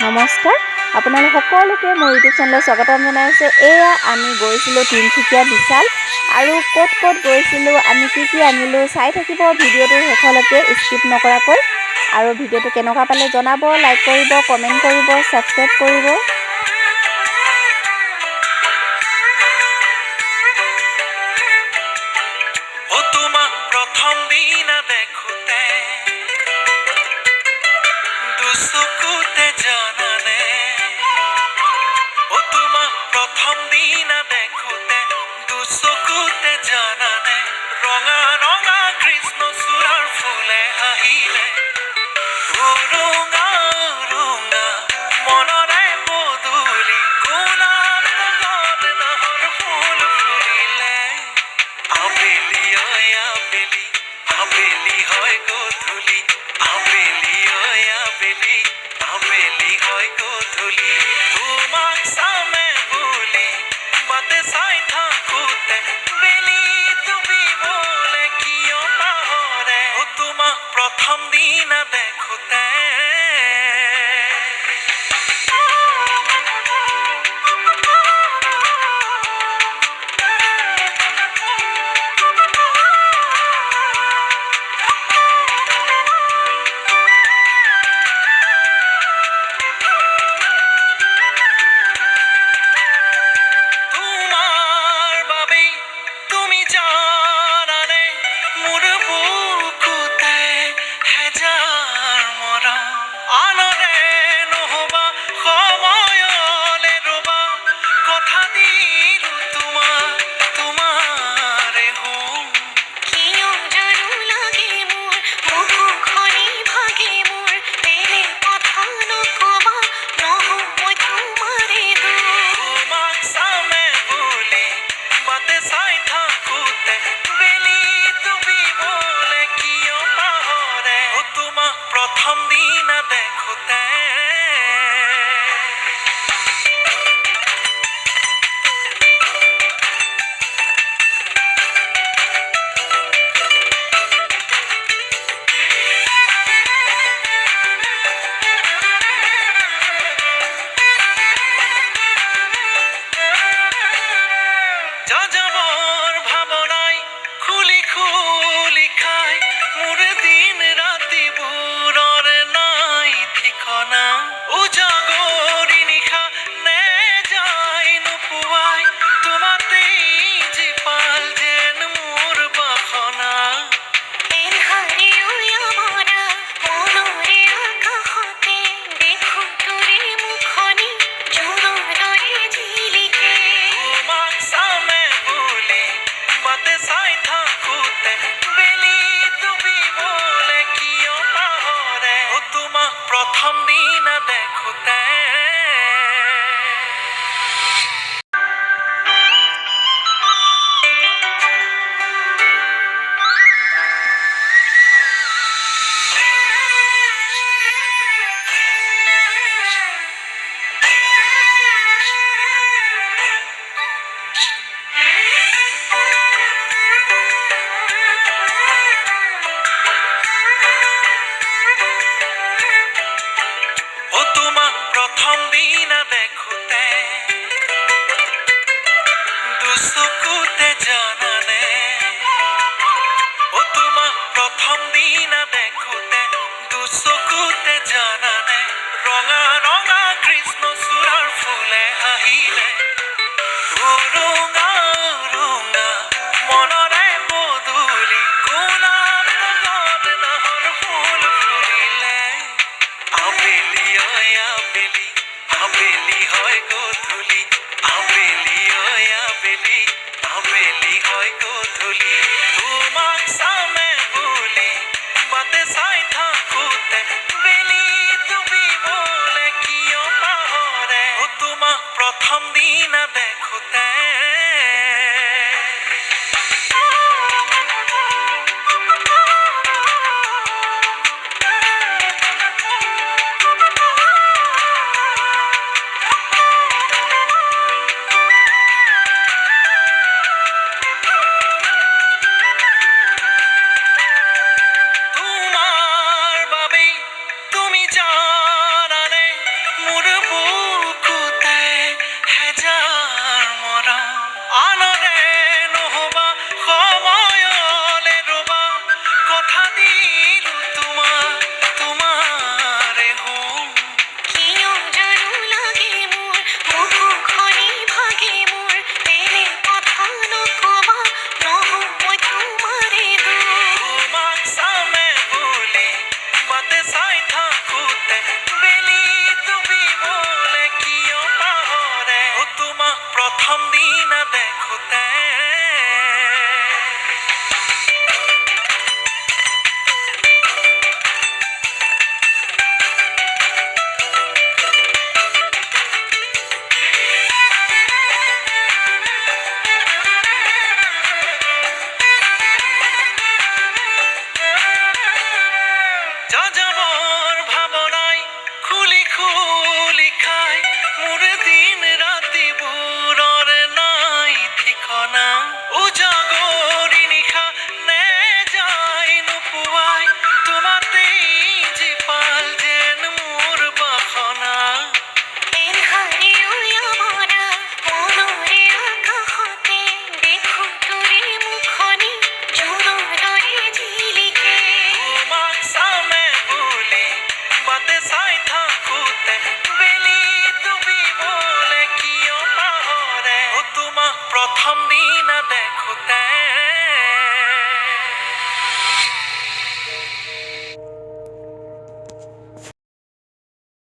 নমস্কাৰ, আপোনালোক সকলোকে মোৰ ইউটিউব চেনেলত স্বাগতম জনাইছোঁ। এয়া আমি গৈছিলোঁ তিনিচুকীয়া বিশাল আৰু ক'ত ক'ত গৈছিলোঁ, আমি কি আনিলোঁ চাই থাকিব ভিডিঅ'টো শেষলৈকে স্কিপ নকৰাকৈ। আৰু ভিডিঅ'টো কেনেকুৱা পালে জনাব, লাইক কৰিব, কমেণ্ট কৰিব, ছাবস্ক্ৰাইব কৰিব। প্ৰথম দিনা দেখোঁতে দুচকুতে জানানে, তোমাক প্ৰথম দিনা দেখোঁতে দুচকুতে জানানে, ৰঙা ৰঙা কৃষ্ণচূড়াৰ ফুলে হাঁহিলে, উৰুঙা উৰুঙা মনৰে পদূলি, গুণাত গগনৰ ফুল ফুলিলে, আবেলি আবেলি আবেলি হয় গধূলি, আবেলি আবেলি আবেলি হয় গধূলি, তোমাক চামে বুলি বাটে চাই থাকোঁতে বেলি ডুবিবলে কিয় পাহৰে, তোমাক প্ৰথম দিনা দেখোঁতে। প্ৰথম দিনা দেখোঁতে যাযাবৰ ভাৱনাই খুলি খুলি খাই মোৰ দিন ৰাতিবোৰৰ নাই ঠিকনা, উজাগৰি নিশা নে যায় নোপোৱাই, তোমাতেই জীপাল যেন মোৰ বাসনা, চাই থাকোঁতে বেলি ডুবিবলে কিয় পাহৰে, তোমাক প্ৰথম দিনা দেখোঁতে। প্ৰথম দিনা দেখোঁতে দুচকুতে জানানে, তোমাক প্ৰথম দিনা দেখোঁতে দুচকুতে জানানে, ৰঙা ৰঙা কৃষ্ণচূড়াৰ ফুলে হাঁহিলে, উৰুঙা উৰুঙা মনৰে পদূলি, গুণাত গগনৰ ফুল ফুলিলে, আবেলি আবেলি আবেলি হয় গধূলি, আবেলি আবেলি আবেলি হয় গধূলি।